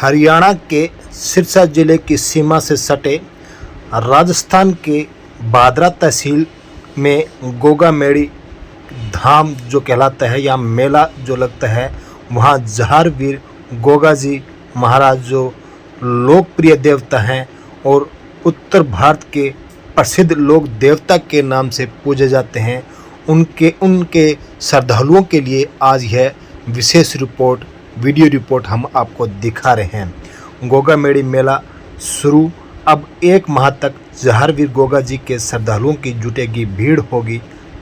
हरियाणा के सिरसा जिले की सीमा से सटे राजस्थान के बादरा तहसील में गोगा मेड़ी धाम जो कहलाता है या मेला जो लगता है, वहाँ जहारवीर गोगा जी महाराज जो लोकप्रिय देवता हैं और उत्तर भारत के प्रसिद्ध लोक देवता के नाम से पूजे जाते हैं, उनके श्रद्धालुओं के लिए आज यह विशेष वीडियो रिपोर्ट हम आपको दिखा रहे हैं। गोगा मेड़ी मेला शुरू अब 1 माह तक जहारवीर गोगा जी के श्रद्धालुओं की जुटेगी भीड़, होगी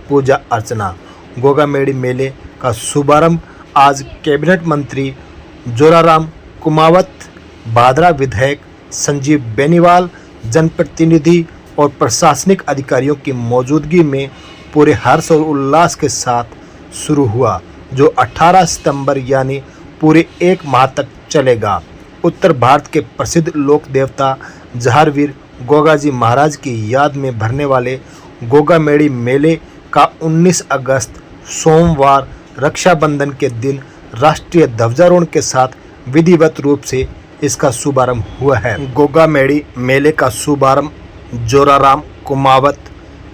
पूजा अर्चना। गोगा मेड़ी मेले का शुभारंभ आज कैबिनेट मंत्री जोराराम कुमावत, बादरा विधायक संजीव बेनीवाल, जनप्रतिनिधि और प्रशासनिक अधिकारियों की मौजूदगी में पूरे हर्ष और उल्लास के साथ शुरू हुआ, जो 18 सितंबर यानी पूरे 1 माह तक चलेगा। उत्तर भारत के प्रसिद्ध लोक देवता जहारवीर गोगा जी महाराज की याद में भरने वाले गोगा मेड़ी मेले का 19 अगस्त सोमवार रक्षाबंधन के दिन राष्ट्रीय ध्वजारोहण के साथ विधिवत रूप से इसका शुभारंभ हुआ है। गोगा मेड़ी मेले का शुभारंभ जोराराम कुमावत,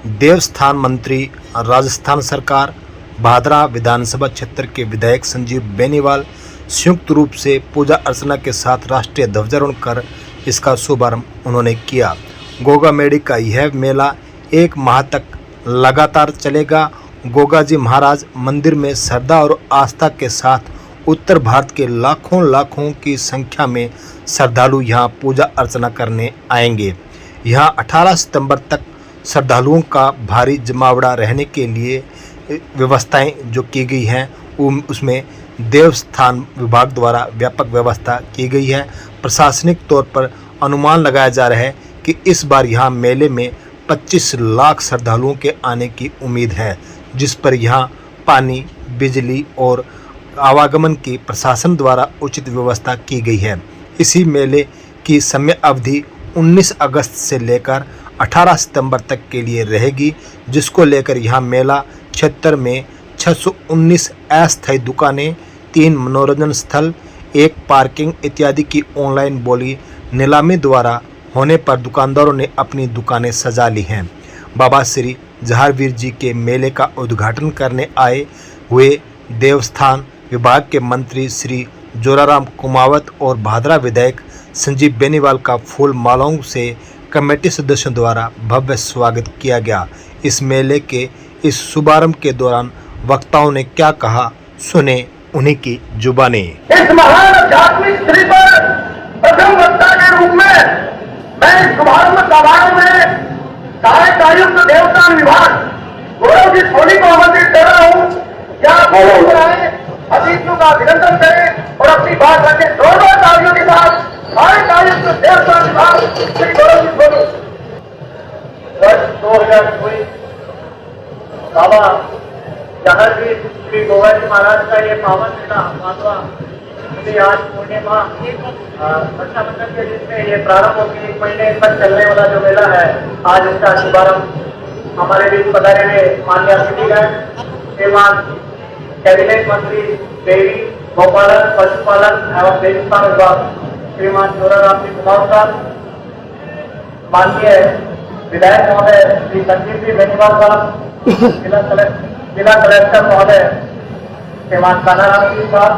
देवस्थान मंत्री राजस्थान सरकार, बादरा विधानसभा क्षेत्र के विधायक संजीव बेनीवाल संयुक्त रूप से पूजा अर्चना के साथ राष्ट्रीय ध्वजारोहण कर इसका शुभारंभ उन्होंने किया। गोगा मेड़ी का यह मेला 1 माह तक लगातार चलेगा। गोगा जी महाराज मंदिर में श्रद्धा और आस्था के साथ उत्तर भारत के लाखों की संख्या में श्रद्धालु यहाँ पूजा अर्चना करने आएंगे। यहाँ 18 सितंबर तक श्रद्धालुओं का भारी जमावड़ा रहने के लिए व्यवस्थाएं जो की गई हैं, उसमें देवस्थान विभाग द्वारा व्यापक व्यवस्था की गई है। प्रशासनिक तौर पर अनुमान लगाया जा रहा है कि इस बार यहाँ मेले में 25 लाख श्रद्धालुओं के आने की उम्मीद है, जिस पर यहाँ पानी, बिजली और आवागमन की प्रशासन द्वारा उचित व्यवस्था की गई है। इसी मेले की समय अवधि 19 अगस्त से लेकर 18 सितंबर तक के लिए रहेगी, जिसको लेकर यहाँ मेला क्षेत्र में 619 अस्थायी दुकानें, 3 मनोरंजन स्थल, 1 पार्किंग इत्यादि की ऑनलाइन बोली नीलामी द्वारा होने पर दुकानदारों ने अपनी दुकानें सजा ली हैं। बाबा श्री जहारवीर जी के मेले का उद्घाटन करने आए हुए देवस्थान विभाग के मंत्री श्री जोराराम कुमावत और बादरा विधायक संजीव बेनीवाल का फूल मालाओं से कमेटी सदस्यों द्वारा भव्य स्वागत किया गया। इस मेले के इस शुभारंभ के दौरान वक्ताओं ने क्या कहा, सुने उन्हीं की जुबानी। इस महान आध्यात्मिक श्री पर प्रथम वक्ता के रूप में मैं शुभारंभ समारोह में सहायक आयुक्त देवस्थान विभाग गौरव जी सोनी को आमंत्रित कर रहा हूँ। अतिथियों का अभिनंदन करें और अपनी बात रखें। जोरदार तालियों के साथ सहायक आयुक्त देवस्थान विभाग श्री गौरव जी सोनी। वर्ष 2019 बाबा जहारवीर श्री गोगा जी महाराज का ये पावन मेला 5वां मुझे आज पूर्णिमा रक्षाबंधन के दिन में ये प्रारंभ होकर 1 महीने तक चलने वाला जो मेला है, आज इसका शुभारंभ हमारे बीच पधारे हुए माननीय अतिथिगण श्रीमान कैबिनेट मंत्री डेयरी, गौपालन, पशुपालन एवं देवस्थान विभाग श्रीमान जोराराम जी कुमार साहब, माननीय विधायक महोदय श्री संजीव जी बेनीवाल साहब, जिला कलेक्टर महोदय श्रीमान कानाराम जी साहब,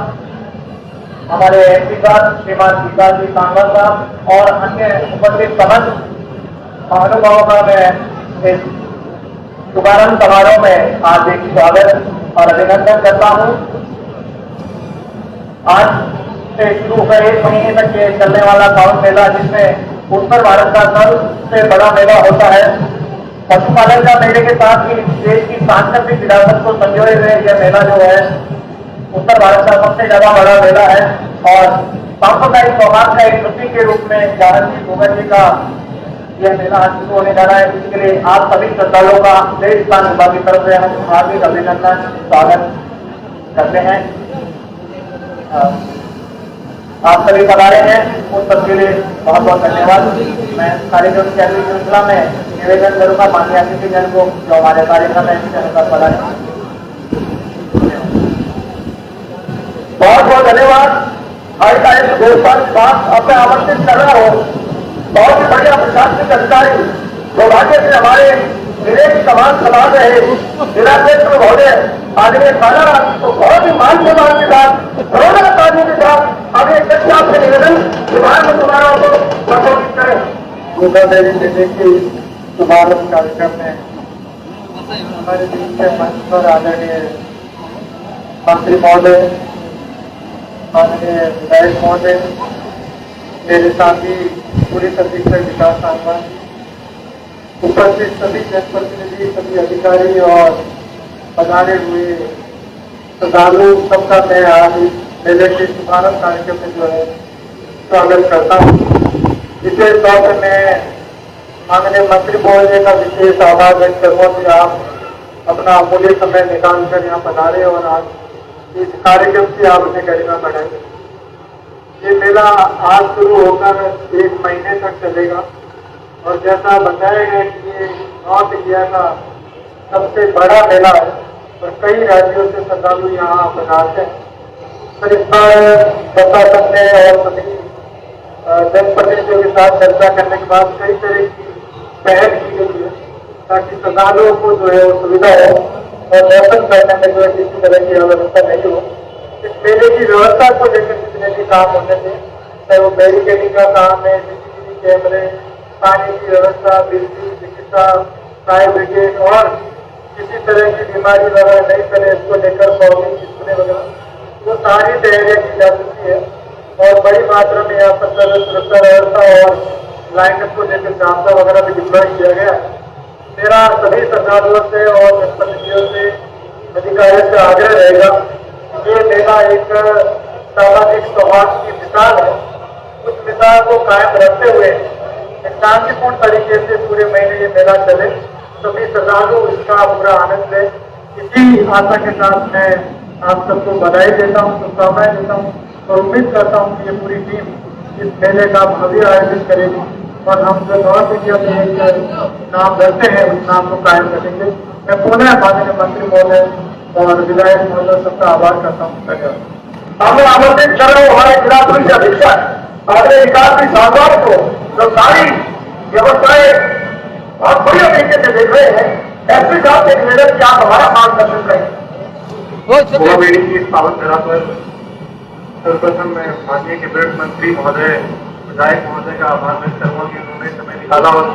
हमारे एमपी साहब श्रीमान गीता जी सांगवा साहब और अन्य उपस्थित समस्त महानुभावों का मैं इस शुभारंभ समारोह में हार्दिक स्वागत और अभिनंदन करता हूँ। आज से शुरू होकर 1 महीने तक ये चलने वाला पावन मेला, जिसमें उत्तर भारत का सबसे बड़ा मेला होता है। पशुपालन का मेले के साथ ही देश की सांस्कृतिक विरासत को संजोए हुए यह मेला जो है उत्तर भारत का सबसे ज्यादा बड़ा मेला है और सांप्रदायिक सौहार्द का एक प्रतीक के रूप में जहारवीर गोगा जी का यह मेला आज शुरू होने जा रहा है। इसके लिए आप सभी श्रद्धालुओं का देवस्थान विभाग की तरफ से हम हार्दिक अभिनंदन स्वागत करते हैं। आप सभी पधारे हैं, उस सबके लिए बहुत बहुत धन्यवाद। मैं कार्यक्रम की अगली श्रृंखला में निवेदन करूंगा माननीय अतिथिगण को जो हमारे कार्यक्रम में इसके अनुसार पधारे। बहुत बहुत धन्यवाद। आयुक्त देवस्थान विभाग अपने आमंत्रित कर रहा हो। बहुत ही बढ़िया प्रशासनिक अधिकारी सौभाग्य से हमारे जिले की कमान संभाल रहे जिलाध्यक्ष महोदय आदरणीय सागर को बहुत ही मान सम्मान के साथ कोरोना कानून के साथ अब एक कक्षा से निवेदन विभाग में तुम्हारा को संबोधित करें। गोदा देवी जिले के शुभारंभ कार्यक्रम में हमारे जिले के मंच पर आदरणीय मंत्री महोदय, माननीय विधायक महोदय, मेरे साथी पुलिस अधीक्षक विकास सांगवान, उपस्थित सभी जनप्रतिनिधि, सभी अधिकारी और पधारे हुए श्रद्धालु सबका मैं आज मेले के शुभारंभ कार्यक्रम में जो है स्वागत करता हूँ। विशेष तौर पर मैं माननीय मंत्री महोदय का विशेष आभार व्यक्त करूँगा कि आप अपना अमूल्य समय निकाल कर यहाँ पधारे और आज इस कार्यक्रम की आपने गरिमा बढ़ाई। ये मेला आज शुरू होकर 1 महीने तक चलेगा और जैसा बताया गया कि ये नॉर्थ इंडिया का सबसे बड़ा मेला है और कई राज्यों से श्रद्धालु यहाँ पधारते हैं। सर इस बार प्रशासन ने और सभी जनप्रतिनिधियों के साथ चर्चा करने के बाद कई तरह की पहल की गई है ताकि श्रद्धालुओं को जो है वो सुविधा हो और दर्शन करने में जो है किसी तरह की अव्यवस्था नहीं हो। इस मेले की व्यवस्था को लेकर जितने भी काम होने थे, चाहे वो बैरिकेडिंग का काम है, सीसीटीवी कैमरे, पानी की व्यवस्था, बिजली, चिकित्सा, फायर ब्रिगेड और किसी तरह की बीमारी वगैरह नहीं फैले इसको लेकर फॉगिंग डिस्प्ले वगैरह, वो सारी तैयारियां की जा चुकी है और बड़ी मात्रा में यहाँ पर सुरक्षा व्यवस्था और लाइनअप को लेकर जामता वगैरह भी डिप्लॉय किया गया है। मेरा सभी श्रद्धालुओं से और जनप्रतिनिधियों से, अधिकारियों से आग्रह रहेगा कि ये मेला एक सामाजिक सौहार्द की मिसाल है। उस मिसाल को कायम रखते हुए एक शांतिपूर्ण तरीके से पूरे महीने ये मेला चले, सभी श्रद्धालु इसका पूरा आनंद लें। इसी आशा के साथ मैं आप सबको बधाई देता हूँ, शुभकामनाएं देता हूँ और उम्मीद करता हूँ कि ये पूरी टीम इस मेले का भव्य आयोजन करेगी और हम जो नॉर्थ इंडिया में एक नाम रखते हैं उस नाम को कायम रखेंगे। मैं पुनः माननीय मंत्री महोदय और विधायक महोदय सबका आभार करता हूँ। धन्यवाद। हमें आमंत्रित कर रहे हो हमारे जिला पुलिस अधीक्षक आदरणीय विकास सिंह सांगवान को, जो सारी व्यवस्थाएं बहुत बढ़िया तरीके से देख रहे हैं। एसपी साहब से निवेदन कि आप हमारा मार्गदर्शन करें। गोवा मेले की पावन धरा पर सर्वप्रथम मैं माननीय कैबिनेट मंत्री महोदय, विधायक महोदय का आभार व्यक्त करूंगा कि उन्होंने समय निकाला और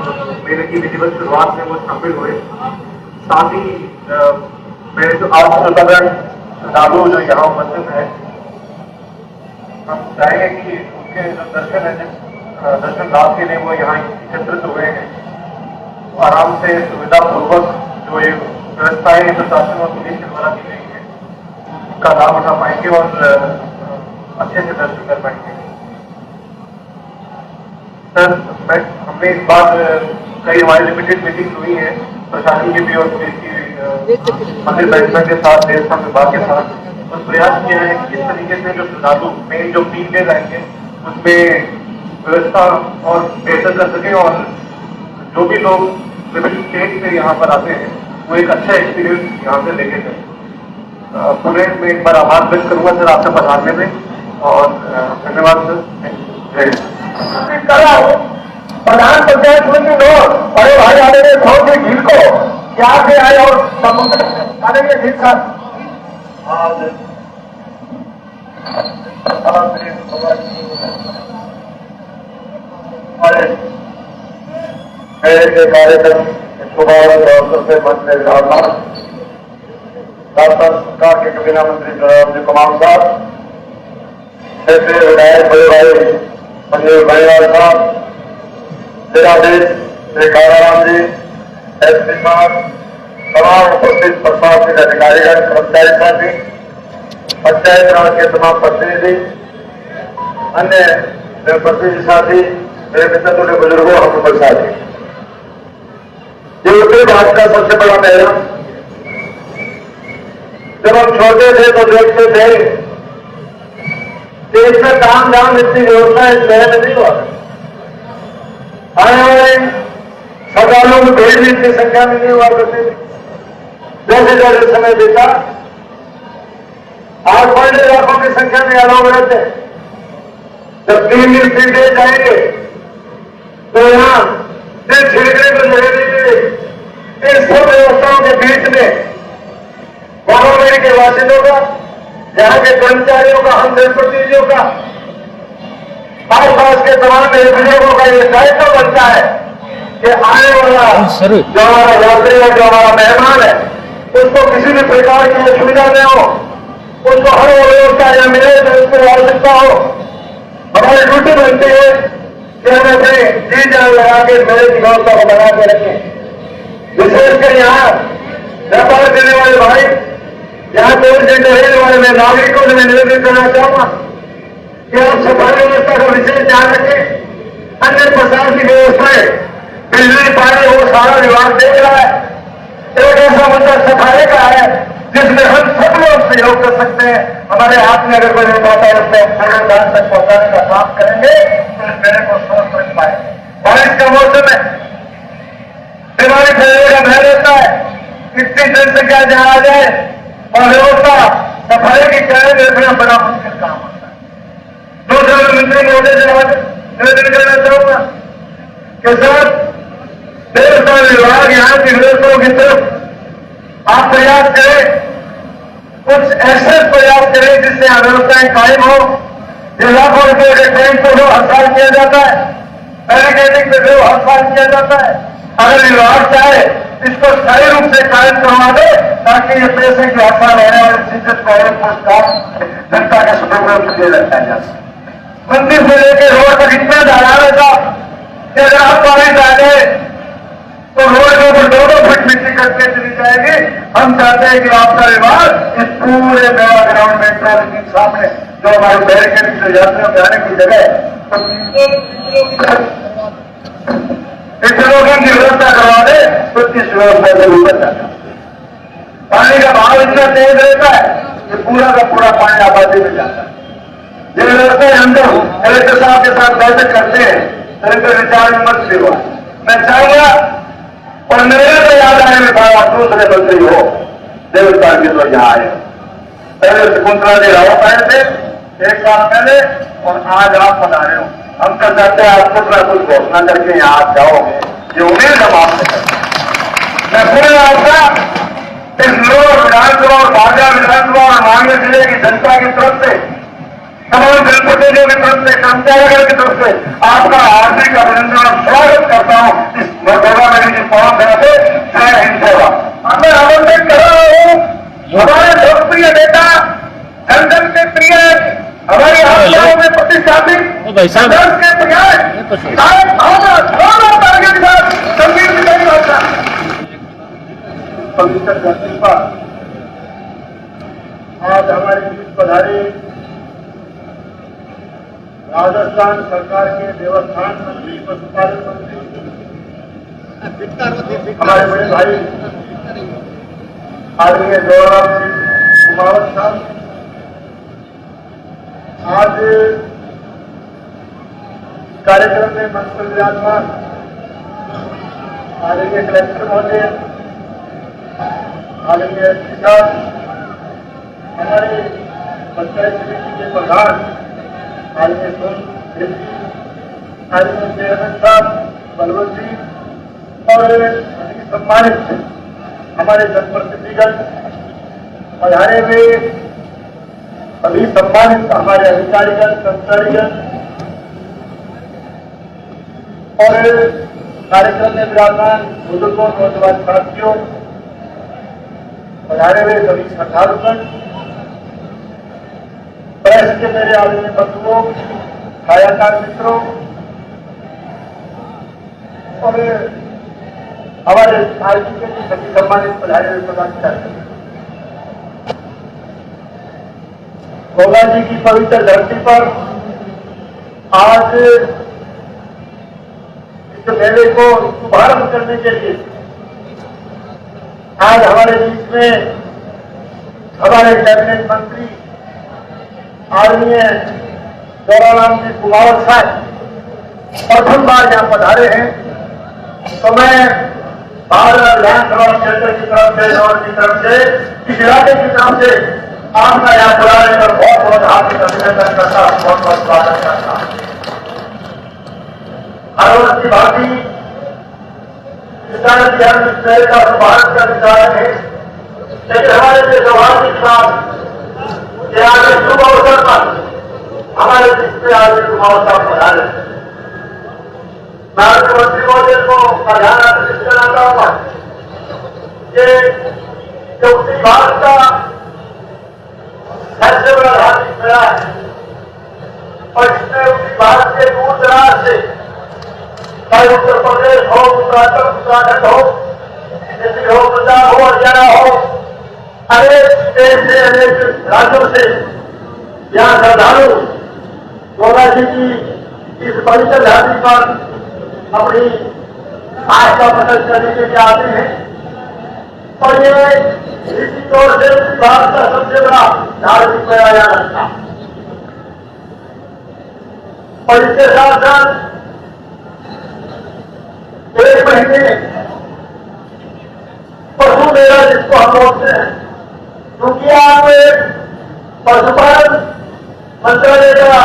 मेले की विधिवत शुरुआत में वो शामिल हुए। साथ ही मेरे जो आप श्रद्धालु जो यहाँ उपस्थित है, हम चाहेंगे कि उनके जो दर्शन है, दर्शन लाभ के लिए वो यहाँ एकत्रित हुए हैं, आराम से सुविधा पूर्वक जो ये व्यवस्थाएं प्रशासन और पुलिस के द्वारा दी गई है उसका लाभ उठा पाएंगे और अच्छे से दर्शन कर पाएंगे। सर हमने इस बार कई हमारी लिमिटेड मीटिंग हुई है प्रशासन की भी और पुलिस की मंदिर मैनेजमेंट के साथ, देवस्थान विभाग के साथ, और प्रयास किया है कि किस तरीके से जो श्रद्धालु मेन जो पीक डेज आएंगे उसमें व्यवस्था और बेहतर कर सके और जो भी लोग विभिन्न स्टेट से यहाँ पर आते हैं वो एक अच्छा एक्सपीरियंस यहाँ से लेके जाए। पुणे में एक बार आभार व्यक्त करूंगा सर आपसे पधारने में और धन्यवाद सर। प्रधान पंचायत समिति लोग बड़े भाई आदरणीय बहुत ही झील को क्या से आए और समुद्र आदरणीय झील साहब मेरे कार्यक्रम शुभारंभ अवसर से मंच में विराजमान राजस्थान सरकार के कैबिनेट मंत्री जनाब कमाल साहब, जैसे विधायक बड़े भाई मंजूर भाईवाल साहब, जिलाधीश श्री कालाराम जी, एसपी साहब, तमाम उपस्थित प्रशासनिक अधिकारीगण, कर्मचारी साथी, पंचायत राज के तमाम प्रतिनिधि, अन्य जनप्रतिनिधि साथी, मेरे मित्र बुजुर्गों और साथी, ये उत्तरी भारत का सबसे बड़ा मेला। जब हम छोटे थे तो देखते थे कि इसमें काम धाम इतनी व्यवस्था इस शहर में नहीं हुआ। आने वाले श्रद्धालुओं में भीड़ भी इतनी संख्या में नहीं हुआ करती थी। जैसे जैसे समय बीता आज बड़े लाखों की संख्या में लोग रहते हैं। जब 3 दिन सीधे जाएंगे तो यहाँ सिर छिड़कने को जगह नहीं मिलेगी। इन सब व्यवस्थाओं के बीच में गौरमेंट के वासिंदों का, यहाँ के कर्मचारियों का, हम जनप्रतिनिधियों का, आसपास के तमाम बुजुर्गों का ये दायित्व बनता है कि आने वाला जो हमारा यात्री है, जो हमारा मेहमान है, उसको किसी भी प्रकार की सुविधा न हो, उसको हर वो व्यवस्था यहाँ मिले तो उसको आवश्यकता हो। हमारी ड्यूटी बनती है कि हम अपने जी जान लगा के मेरे की व्यवस्था को बना के रखें। विशेषकर यहाँ व्यापार करने वाले भाई, यहाँ 24 घंटे रहने वाले मैं नागरिकों से मैं निवेदन करना चाहूंगा कि आप सफाई व्यवस्था का विशेष ध्यान रखें। अन्य प्रशासनिक व्यवस्थाएं, बिजली, पानी, वो सारा विभाग देख रहा है। एक ऐसा मुद्दा सफाई का है जिसमें हम सब लोग सहयोग कर सकते हैं। हमारे हाथ में अगर कोई उठाता है उससे हम दान तक पहुंचाने का काम करेंगे तो इस मेरे को स्वस्थ रख पाएंगे। बारिश का मौसम है, बीमारी फैलने का भय रहता है। इतनी जनसंख्या जहां आ जाए और व्यवस्था सफाई की कायम रखना बड़ा मुश्किल काम होता है। दूसरा मंत्री महोदय से आज निवेदन करना चाहूंगा कि सर, देवस्थान विभाग यहाँ की व्यवस्थाओं की तरफ आप प्रयास करें, कुछ ऐसे प्रयास करें जिससे व्यवस्थाएं कायम हो। ये लाखों रुपए के टैंक को हर साल किया जाता है, बैरिकेडिंग पे हर साल किया जाता है। अगर विभाग चाहे इसको स्थायी रूप से कायम करवा दे ताकि ये पैसे की हर साल होने वाली चीजें को एक पुरस्कार जनता के सुप्रयोग से रखा जा सके। मंदिर से लेकर रोड तक इतना धाराव था कि अगर आप बारिश आ जाए तो रोड के ऊपर 2-2 फुट मिट्टी करके चली जाएगी। हम चाहते हैं कि आपका विभाग इस पूरे मेरा ग्राउंड मेट्रो के सामने जो हमारे बैरिकेडिंग से यात्रियों के आने की जगह की व्यवस्था करवा दे तो इस व्यवस्था से ऊपर जाता। पानी का भाव इतना तेज रहता है कि पूरा का पूरा पानी आबादी में जाता है। ये व्यवस्था हम तो कलेक्टर साहब के साथ बैठक करते हैं, कलेक्टर विचार विमर्श भी हुआ। मैं चाहूंगा और मेरे को याद आने में था दूसरे मंत्री हो देवस्थान के तो यहाँ आए। पहले शकुंतला जी रावत आए थे 1 साल पहले और आज आप बता रहे हो। हम तो चाहते हैं आप कुछ ना कुछ घोषणा करके यहाँ आप जाओगे, ये उम्मीद हम आपसे करते हैं। मैं पूरे आपका इस लोग विधानसभा और भाजपा विधानसभा और मांगे जिले की जनता की तरफ से, तमाम जनप्रतिनिधियों की तरफ से, कर्मचारियों की तरफ से आपका हार्दिक अभिनंदन और स्वागत करता हूं इस गोगा मेरी की पवन सेना से। जय हिंद सेवा। मैं आमंत्रित कर रहा हूं हमारे लोकप्रिय नेता, जनजन के प्रिय, हमारी आत्माओं में प्रतिष्ठापित संघर्ष के प्रयास संगीत विजयी भाषा पवित्र धरती पर आज हमारे बीच पधारे राजस्थान सरकार के देवस्थान मंत्री, पशुपालन मंत्री, हमारे बड़े भाई आदरणीय गौरव सिंह कुमावत साहब, आज कार्यक्रम में मंच पर विराजमान आदरणीय कलेक्टर महोदय, आदरणीय एसपी साहब, हमारे पंचायत समिति के प्रधान आदरणीय सोन, आदरणीय चेयरमैन साहब बलवंत जी और सम्मानित हमारे जनप्रतिनिधिगण पधारे हुए सभी सम्मानित हमारे अधिकारीगण, कर्मचारीगण और कार्यक्रम में विराजमान बुजुर्गों, नौजवान साथियों, पधारे हुए सभी श्रद्धालुगण, प्रेस के मेरे आदरणीय बंधुओं, छायाकार मित्रों और हमारे पार्टी के सभी सम्मानित पधारे हुए पदाधिकारी, गोगा जी की पवित्र धरती पर आज इस मेले को शुभारंभ करने के लिए आज हमारे बीच में हमारे कैबिनेट मंत्री आदरणीय गौरव जी कुमावत साहब प्रथम बार यहाँ पधारे हैं। तो मैं भारत विधानसभा क्षेत्र की तरफ से और की तरफ से, इस इलाके की तरफ से आपका यहाँ बुलाने पर बहुत बहुत हार्दिक अभिनंदन करता हूँ, बहुत बहुत स्वागत करता हूँ। प्रतिभागी किसान ज्ञान विषय का भारत का विचार है, लेकिन हमारे लिए सवाल के साथ आज शुभ अवसर पर हमारे देश में आज चुनाव साहब बना रहे मैं मुख्यमंत्री महोदय को ध्यान आकर्षित करना चाहूंगा कि जो उत्तरी भारत का सबसे बड़ा राज्य गया है और इसमें उत्तरी भारत के दूर दराज से चाहे उत्तर प्रदेश हो, उत्तराखंड हो, दिल्ली हो, पंजाब हो, हरियाणा हो, अनेक देश से अनेक राज्यों से यहाँ श्रद्धालु गोगा जी की इस पवित्र धरती पर अपनी आस्था प्रकट करने के लिए आते हैं और ये इसी तौर से भारत का सबसे बड़ा धार्मिक मेला रखता और इसके साथ साथ एक महीने पशु मेला जिसको हम बोलते हैं, क्योंकि आप पशुपालन मंत्रालय का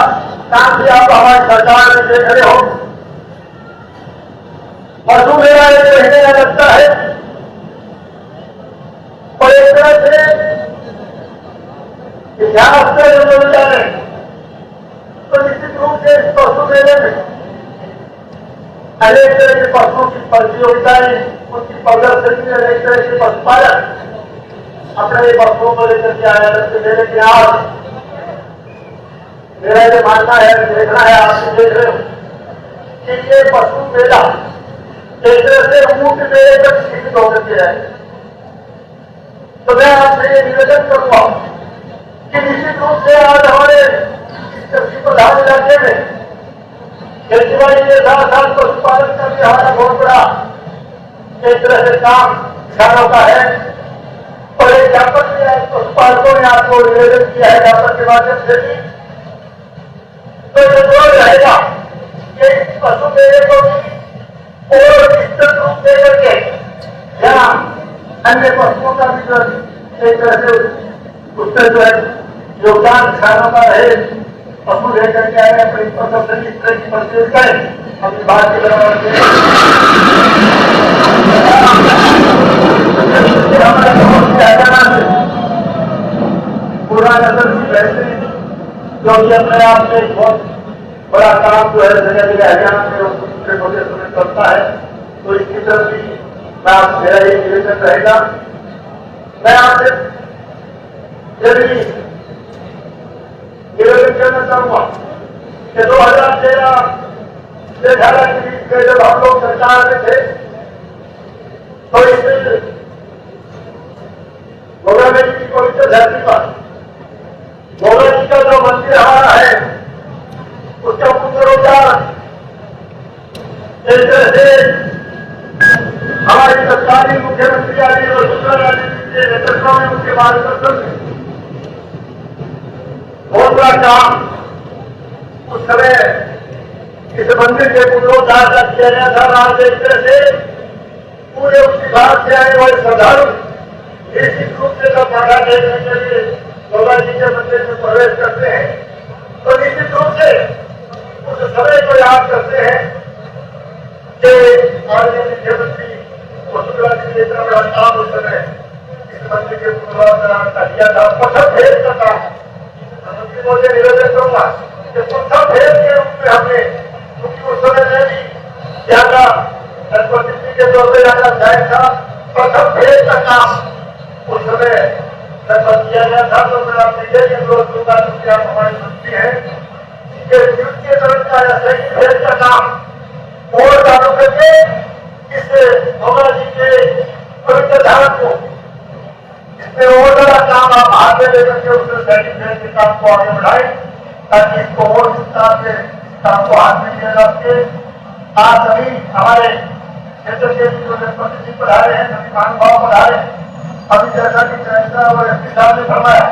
काम भी आप हमारी सरकार में देख रहे हो। पशु मेला एक महीने का लगता है और एक तरह से इतिहास से जो जाने तो निश्चित रूप से इस पशु मेले में अनेक तरह के पशुओं की प्रतियोगिताएं, उनकी प्रदर्शनी, अनेक तरह के पशुपालक अपने पशुओं को लेकर के आया करते थे। लेकिन आज मेरा ये मानना है, देखना है, आप देख रहे हो कि ये पशु मेला एक तरह से ऊंट मेले तक सीमित होकर के है। तो मैं आपसे ये निवेदन करूंगा कि निश्चित रूप से आज हमारे इस कृषि प्रधान इलाके में खेती-बाड़ी के साथ साथ पशुपालन का भी हमारा बहुत बड़ा एक तरह से काम किसानों का है और एक ज्ञापन भी पशुपालकों ने आपको निवेदन किया है ज्ञापन के माध्यम से भी। तो ये जरूर रहेगा कि इस पशु मेले को भी और विस्तृत रूप दे करके यहाँ अन्य पशुओं का भी जो एक तरह से उसका जो है योगदान किसानों का रहे, पशु लेकर के आए अपनी प्रदर्शनी इस तरह की परचेज करें अपनी बात की पूरा नजर की बेहतरीन जो कि अपने आप में बहुत बड़ा काम जो है जगह जगह हरियाणा में दूसरे प्रदेशों में करता है। तो इसकी तरफ भी मेरा ये निवेदन रहेगा। मैं आपसे यदि निवेदन करना चाहूंगा कि 2013 से 18 के बीच में जब हम लोग सरकार में थे तो इस गोगा जी की पवित्र धरती पर गोगा जी का जो मंदिर हमारा है उसका पुनरुद्धार एक तरह से हमारी सरकारी मुख्यमंत्री आदि वसुंधरा राजे जी के नेतृत्व में उनके मार्गदर्शन में बहुत बड़ा काम उस समय इस मंदिर के पुनरुद्धार का किया गया था। आज एक तरह से पूरे उत्तरी भारत से आने वाले श्रद्धालु निश्चित रूप से जब माता देखने के लिए गोगा जी के मंदिर में प्रवेश करते हैं तो निश्चित रूप से उस समय को याद करते हैं कि माननीय मुख्यमंत्री वसुंधरा जी ने इतना बड़ा काम उस समय इस मंदिर के पुनरुद्धार का किया था। प्रथम भेद का काम मंत्री महोदय निवेदन करूंगा कि प्रथम भेद के रूप में हमने, क्योंकि उस समय में भी ज्यादा जनप्रतिनिधि के तौर पर ज्यादा जायज था, प्रथम भेद का काम उस समय लगभग किया गया था। तो मैं आपसे यही अनुरोध करूंगा क्योंकि आप हमारे मंत्री हैं कि द्वितीय चरण का या सही भेद का काम और चालू करके इस गोगा जी के पवित्र धारण को इसमें और बड़ा काम आप हाथ में लेकर के उससे सैनिक भेद के काम को आगे बढ़ाएं ताकि इसको और विस्तार से काम को हाथ में लिया जा सके। आज सभी हमारे क्षेत्र के जो जनप्रतिनिधि पधारे हैं, सभी महानुभाव पधारे, अभी जैसा कि कलेक्टर और एसपी साहब ने फरमाया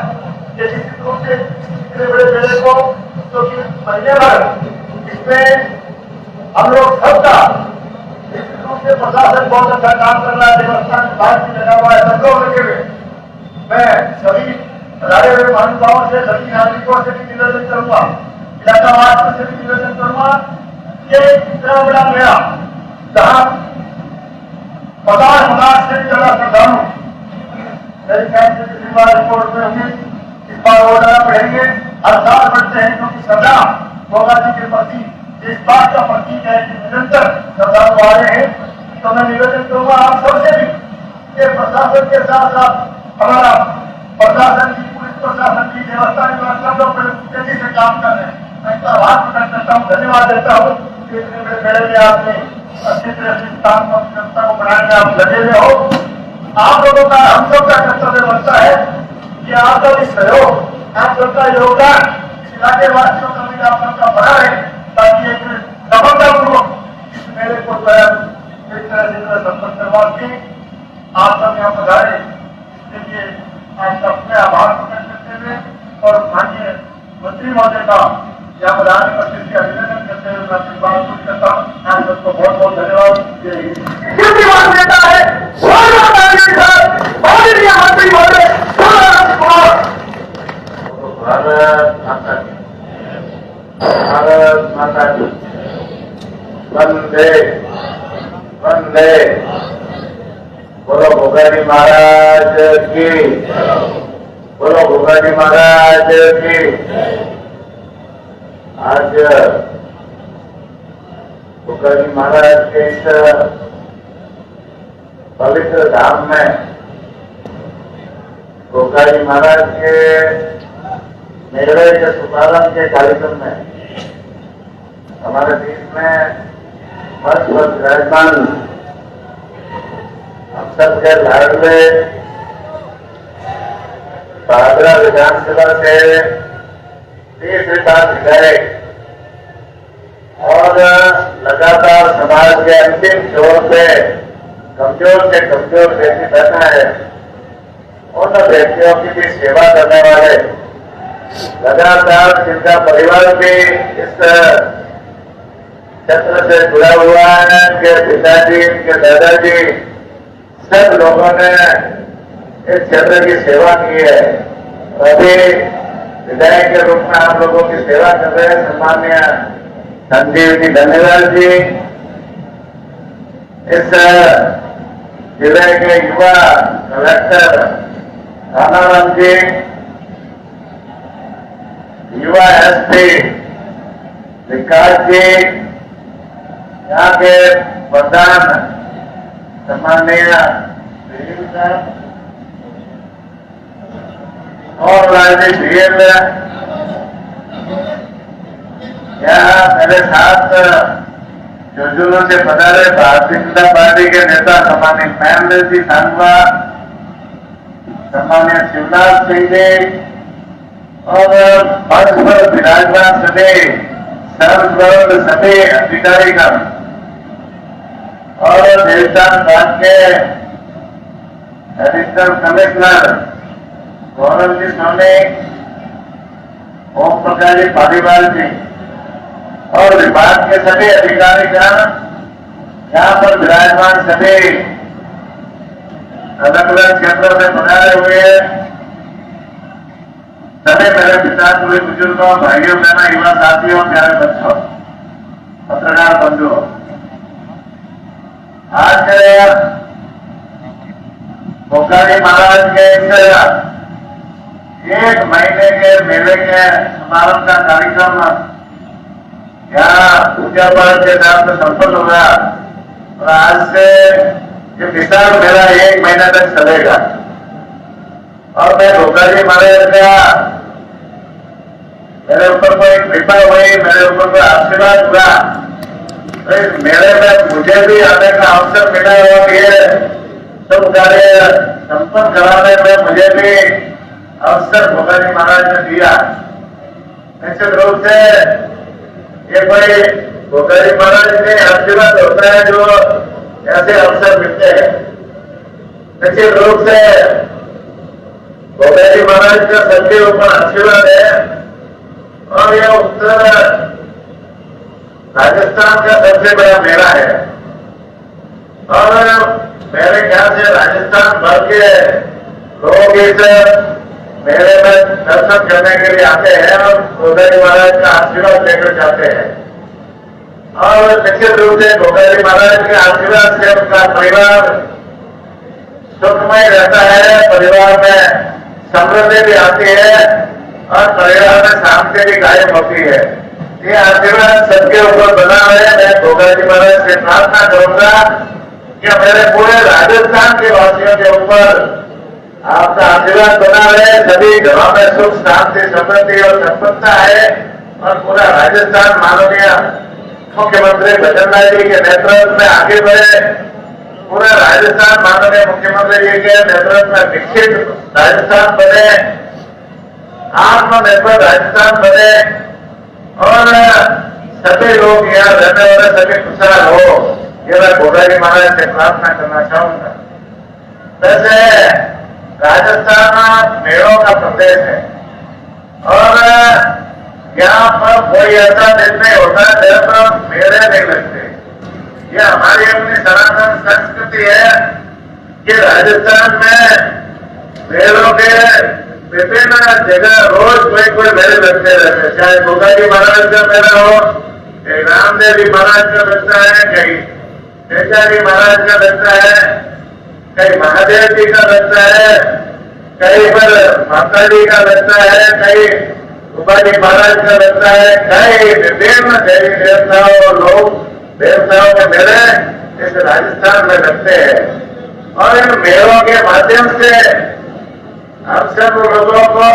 कि निश्चित रूप से इतने बड़े मेले को जो कि महीने भर इसमें हम लोग सबका निश्चित रूप से प्रशासन बहुत अच्छा काम कर रहा है, व्यवस्था विभाग भी लगा हुआ है, सब लोग लगे हुए। मैं सभी पधारे हुए महानुभावों से, सभी नागरिकों से भी निवेदन करूंगा, इलाकावासियों से भी निवेदन करूंगा ये इतना बड़ा मेला जहाँ 50,000 से ज्यादा श्रद्धालु मेरे ख्याल से पिछली बार रिपोर्ट में हुई, इस बार और ज्यादा बढ़ेंगे। हर साल बढ़ते हैं क्योंकि श्रद्धा गोगा जी के प्रति इस बात का प्रतीक है कि निरंतर श्रद्धालु आ रहे हैं। तो मैं निवेदन करूंगा आप सबसे भी ये प्रशासन के साथ साथ हमारा प्रशासन की, पुलिस प्रशासन की व्यवस्था विभाग सब लोग तेजी से काम कर रहे हैं। मैं इसका आभार प्रकट करता हूँ, धन्यवाद देता हूँ कि इतने बड़े मेले में आपने अच्छी तरह से काम को व्यवस्था को बनाने में आप लगे हुए हो। आप लोगों का, हम सब का कर्तव्य बनता है कि आप लोग इस सहयोग, आप सबका योगदान इस इलाके वासियों का भी आप सबका बड़ा है, ताकि एक सफलतापूर्वक इस मेले को जो है एक तरह से संपन्न करवा के आप सब यहाँ पधारे। इसके लिए आप सबसे आभार प्रकट करते हुए और माननीय मंत्री महोदय का यहाँ पधारने पर फिर से अभिनंदन करते हुए मैं अपनी बात पूरी करता हूँ। आप सबको बहुत बहुत धन्यवाद देता है मंत्री महोदय भारत माता की, भारत माता की, वंदे वंदे। बोलो भोगाजी महाराज की, बोलो भोगाजी महाराज की। आज भोगाजी महाराज के इस पवित्र धाम में भोगाजी महाराज के मेले के शुभारंभ के कार्यक्रम में हमारे देश में वर्ष विराजमान हम सबके लाडले भादरा विधानसभा से 30 विधायक विधायक और लगातार समाज के अंतिम छोर पे कमजोर से कमजोर व्यक्ति बैठा है, उन व्यक्तियों की भी सेवा करने वाले लगातार जिनका परिवार भी इस क्षेत्र से जुड़ा हुआ है, उनके पिताजी, उनके दादाजी, सब लोगों ने इस क्षेत्र की सेवा की है। अभी विधायक के रूप में आप लोगों की सेवा कर रहे हैं सम्मान्य संजीव जी धन्यवाद जी। इस जिले के युवा कलेक्टर रानाराम जी, युवा एसपी विकास जी, यहाँ के प्रधान सम्माननीय और राजनीतिक भीड़, यहाँ मेरे साथ जुलूस से पधारे भारतीय जनता पार्टी के नेता सम्मानित महेंद्र जी सांगवा, सम्मानिय शिवनाथ सिंह जी और मंच पर विराजमान सभी सर्ववर्ग सभी अधिकारीगण और देवस्थान विभाग के एडिशनल कमिश्नर गौरव जी सोनी, ओम प्रकाश जी पालीवाल जी और विभाग के सभी अधिकारीगण, यहाँ पर विराजमान सभी अलग अलग क्षेत्रों से पधारे हुए सभी मेरे पिता, पूरे बुजुर्गों, भाइयों, बहनों, युवा साथियों, प्यारे बच्चों, पत्रकार बंधुओं, आज भोगाजी महाराज के एक महीने के मेले के समारोह का कार्यक्रम यहाँ पूजा पाठ के साथ संपन्न होगा और आज से ये विशाल मेला 1 महीना तक चलेगा। और मैं भोगाजी महाराज का मेरे ऊपर कोई कृपा हुई, मेरे ऊपर कोई आशीर्वाद हुआ, तो इस मेले में मुझे भी आने का अवसर मिला और ये सब कार्य संपन्न कराने में मुझे भी अवसर भोगाजी महाराज ने दिया। निश्चित रूप से ये कोई भोगाजी महाराज ने आशीर्वाद होता है जो ऐसे अवसर मिलते हैं। निश्चित रूप से भोगाजी महाराज का सबके ऊपर आशीर्वाद है और यह उत्तर राजस्थान का सबसे बड़ा मेला है और मेरे ख्याल से राजस्थान भर के लोग इस मेले में दर्शन करने के लिए आते हैं और भोगाजी महाराज का आशीर्वाद लेकर जाते हैं। और निश्चित रूप से गोगा जी महाराज के आशीर्वाद से उनका परिवार सुखमय रहता है, परिवार में समृद्धि भी आती है और परिवार में शांति भी कायम होती है। ये आशीर्वाद सबके ऊपर बना है। मैं गोगा जी महाराज से प्रार्थना करूंगा कि मेरे पूरे राजस्थान के वासियों के ऊपर आपका आशीर्वाद बना रहे, सभी घरों में सुख शांति समृद्धि और संपन्नता है और पूरा राजस्थान माननीय मुख्यमंत्री भजनलाल जी के नेतृत्व में आगे बढ़े। पूरा राजस्थान माननीय मुख्यमंत्री जी के नेतृत्व में विकसित राजस्थान बने, आत्मनिर्भर राजस्थान बने और सभी लोग यहाँ रहने वाले सभी खुशहाल हो, ये मैं गोगा जी महाराज से प्रार्थना करना चाहूंगा। वैसे राजस्थान मेलों का प्रदेश है और यहाँ पर कोई ऐसा दिन नहीं होता जब मेले नहीं लगते। ये हमारी अपनी सनातन संस्कृति है कि राजस्थान में मेलों के विभिन्न जगह रोज कोई मेले लगते रहते हैं। चाहे गोगा जी महाराज का मेला हो, कहीं रामदेव जी महाराज का लगता है, कहीं शेषा जी महाराज का लगता है, कहीं महादेव जी का लगता है, कहीं पर माता जी का लगता है, कहीं गोगा जी महाराज का लगता है, कई विभिन्न देवी देवताओं लोग देवताओं के मेले इस राजस्थान में लगते हैं और इन मेलों के माध्यम से हम सब लोगों को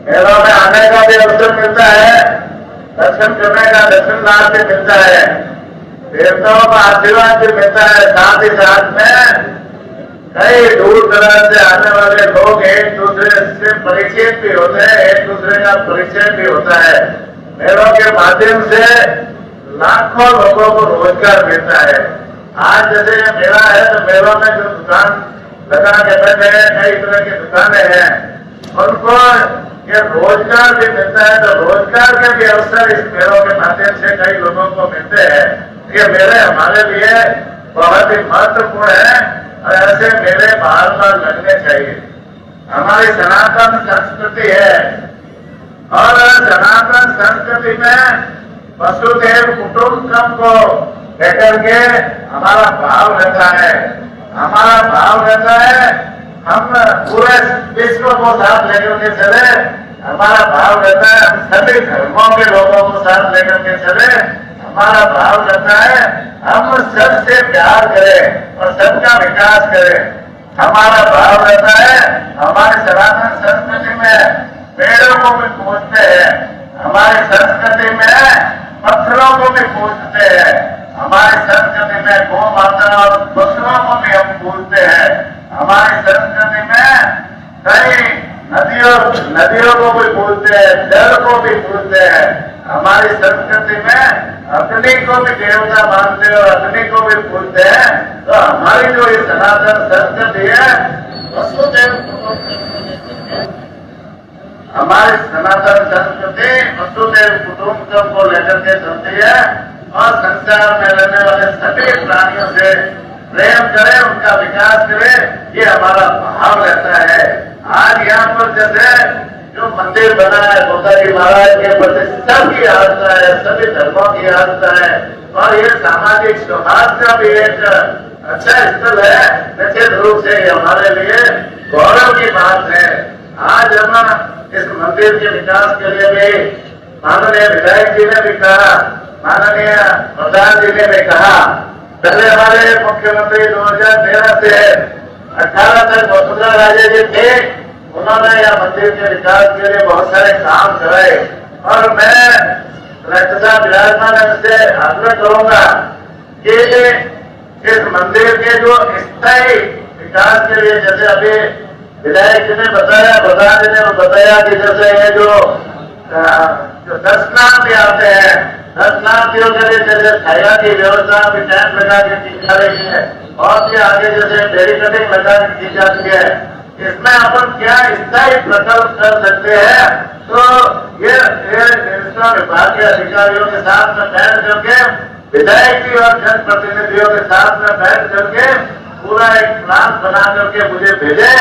मेलों में आने का भी अवसर मिलता है, दर्शन करने का दर्शन लाभ भी मिलता है, देवताओं का आशीर्वाद भी मिलता है। साथ ही साथ में कई दूर दराज से आने वाले लोग एक दूसरे से परिचित भी होते हैं, एक दूसरे का परिचय भी होता है। मेलों के माध्यम से लाखों लोगों को रोजगार मिलता है। आज जैसे ये मेला है तो मेलों में जो दुकान लगा के बैठे हैं, कई तरह की दुकानें हैं, उनको ये रोजगार भी मिलता है। तो रोजगार के भी अवसर इस मेलों के माध्यम से कई लोगों को मिलते हैं। ये मेले हमारे लिए बहुत ही महत्वपूर्ण है और ऐसे मेले बार बार लगने चाहिए। हमारी सनातन संस्कृति है और सनातन संस्कृति में वसुधैव कुटुंबकम को लेकर के हमारा भाव रहता है। हमारा भाव रहता है हम पूरे विश्व को साथ लेकर के चले। हमारा भाव रहता है हम सभी धर्मों के लोगों को साथ लेकर के चले। हमारा भाव रहता है हम सबसे प्यार करें और सबका विकास करें। हमारा भाव रहता है हमारे सनातन संस्कृति में पेड़ों को भी पूजते हैं, हमारी संस्कृति में पत्थरों को भी पूजते हैं, हमारी संस्कृति में गौ माता और पशुओं को भी हम पूजते हैं। हमारी संस्कृति में कई नदियों को भी पूजते हैं, जल को भी पूजते हैं। हमारी संस्कृति में अग्नि को भी देवता मानते हैं और अग्नि को भी पूजते हैं। तो हमारी जो ये सनातन संस्कृति है हमारी सनातन संस्कृति वसुधैव कुटुंबकम को लेकर के चलती है और संसार में रहने वाले सभी प्राणियों से प्रेम करे, उनका विकास करे, ये हमारा भाव रहता है। आज यहाँ पर जैसे जो मंदिर बना है गोगा जी महाराज के प्रति सबकी आस्था है, सभी धर्मों की आस्था है और ये सामाजिक सौहार्द का भी एक अच्छा स्थल है। निश्चित रूप से ये हमारे लिए गौरव की बात है। आज हम इस मंदिर के विकास के लिए भी माननीय विधायक जी ने भी कहा, माननीय प्रधान जी ने भी कहा। पहले हमारे मुख्यमंत्री 2013 से 18 तक वसुंधरा राजे जी थे, उन्होंने यह मंदिर के विकास के लिए बहुत सारे काम कराए और मैं रक्षा विराजमान से आग्रह करूंगा कि इस मंदिर के जो स्थायी विकास के लिए, जैसे अभी विधायक जी ने बताया, प्रधान जी ने बताया कि जैसे ये जो दर्शनार्थी आते हैं, दर्शनार्थियों के लिए जैसे छाया की व्यवस्था भी टाइम लगा के की जा रही है और भी आगे जैसे बैरिकेडिंग लगा के की जाती है। इसमें अपन क्या स्थायी प्रकल्प कर सकते हैं, तो ये विभाग के अधिकारियों के साथ में बैठ करके, विधायक जी और जनप्रतिनिधियों के साथ में बैठ करके पूरा एक प्लान बना करके मुझे भेजे।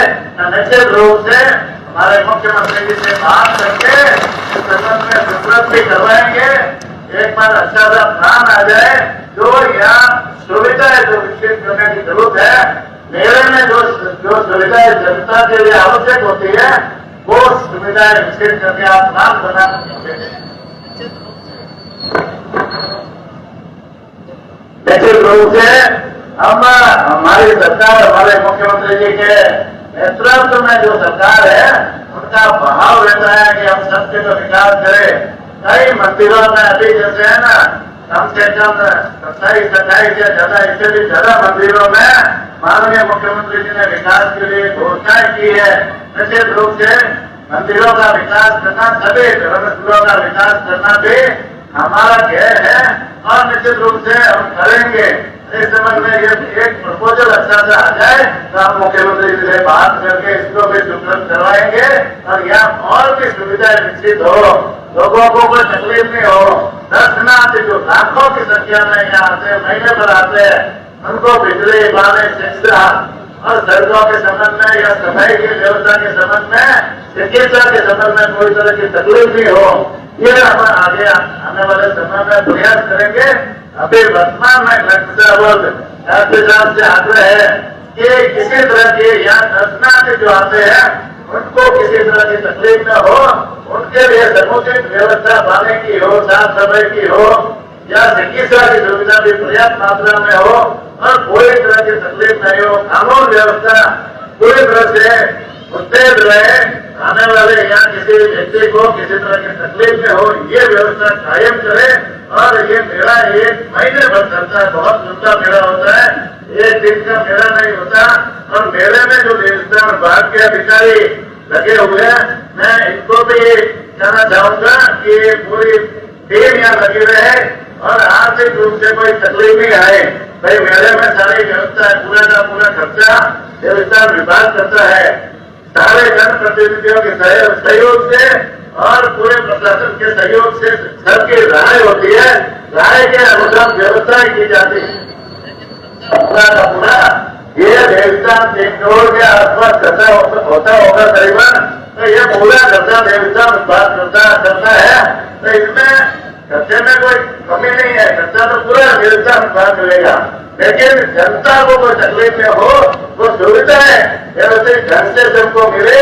निश्चित रूप से हमारे मुख्यमंत्री जी से बात करके इस संबंध में विस्तृत भी करवाएंगे। एक बार अच्छा सा प्लान आ जाए जो यहाँ सुविधा है जो विकसित करने की जरूरत है। मेले में जो सुविधाएं जनता के लिए आवश्यक होती है वो सुविधाएं विकसित करके आप प्लान बना सकते हैं। निश्चित रूप से हम हमारी सरकार हमारे मुख्यमंत्री जी के नेतृत्व में जो सरकार है उनका भाव रहता है कि हम सबके तो विकास करें। कई मंदिरों में अभी जैसे है ना कम से कम 27-28 या ज्यादा इससे भी ज्यादा मंदिरों में माननीय मुख्यमंत्री जी ने विकास के लिए घोषणाएं की है। निश्चित रूप से मंदिरों का विकास करना, सभी धर्मस्थलों का विकास करना भी हमारा ध्येय है और निश्चित रूप से हम करेंगे। इस संबंध में ये एक प्रपोजल अच्छा सा आ जाए तो हम मुख्यमंत्री जी से बात करके इसको भी स्वीकृत करवाएंगे और यहाँ और भी सुविधाएं विकसित हो, लोगों को कोई तकलीफ नहीं हो। दर्शनार्थी जो लाखों की संख्या में यहाँ आते हैं, महीने भर आते हैं, उनको बिजली, पानी, शिक्षा और सड़कों के संबंध में या सफाई की व्यवस्था के संबंध में, चिकित्सा के संबंध में कोई तरह की तकलीफ नहीं हो। ये हम आगे आने वाले समय में प्रयास करेंगे। अभी वर्तमान में साहब से आग्रह है कि किसी तरह के यहाँ दर्शनार्थी जो आते हैं उनको किसी तरह की तकलीफ न हो, उनके लिए समुचित व्यवस्था पानी की हो, साफ सफाई की हो या चिकित्सा की सुविधा भी पर्याप्त मात्रा में हो और कोई तरह की तकलीफ नहीं हो। कानून व्यवस्था पूरी तरह से उत्तेज रहे, आने वाले यहाँ किसी व्यक्ति को किसी तरह की तकलीफ न हो, ये व्यवस्था कायम करे। और ये मेला 1 महीने भर चलता है, बहुत लंबा मेला होता है, 1 दिन का मेला नहीं होता। और मेले में जो देवस्थान विभाग के अधिकारी लगे हुए हैं, मैं इनको भी कहना चाहूंगा कि पूरी टीम यहाँ लगी रहे और आर्थिक रूप से कोई तकलीफ नहीं आए। भाई मेले में सारी व्यवस्था है, पूरा का पूरा खर्चा देवस्थान विभाग करता है, सारे जन प्रतिनिधियों के सहयोग से और पूरे प्रशासन के सहयोग से सबकी राय होती है, राय के अनुसार व्यवस्था की जाती है। पूरा का पूरा ये देवस्थान 3 करोड़ के आसपास खर्चा होता होगा करीबन, तो ये पूरा खर्चा देवस्थान विभाग करता है। तो इसमें खर्चे में कोई कमी नहीं है, खर्चा तो पूरा देवस्थान विभाग मिलेगा। लेकिन जनता को कोई तकलीफ न हो, वो सुविधाएं व्यवस्थित ढंग से सबको मिले,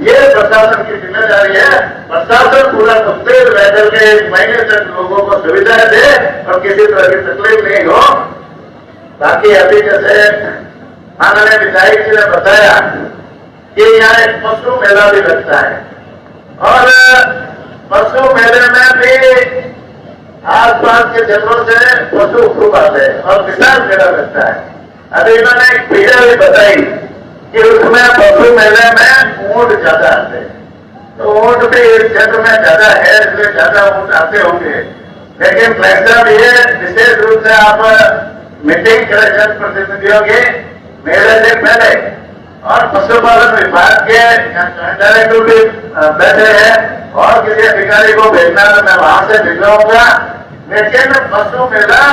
ये प्रशासन की जिम्मेदारी है। प्रशासन पूरा मुस्तैद रह करके 1 महीने तक लोगों को सुविधाएं दे और किसी तरह की तकलीफ नहीं हो। बाकी अभी जैसे माननीय विधायक जी ने बताया कि यहाँ एक पशु मेला भी लगता है और पशु मेले में भी आसपास के जंगलों से पशु खूब आते हैं और विशाल मेला लगता है। अभी इन्होंने एक पीढ़ा भी बताई कि उसमें पशु मेले में ऊंट ज्यादा आते हैं, तो ऊंट भी इस क्षेत्र में ज्यादा है, इसलिए ज्यादा ऊंट आते होंगे। लेकिन फैसला भी है, विशेष रूप से आप मीटिंग करें जनप्रतिनिधियों की मेले से पहले और पशुपालन विभाग के डायरेक्टर भी बैठे हैं और किसी अधिकारी को भेजना तो मैं वहां से भिजवाऊंगा। लेकिन पशु मेला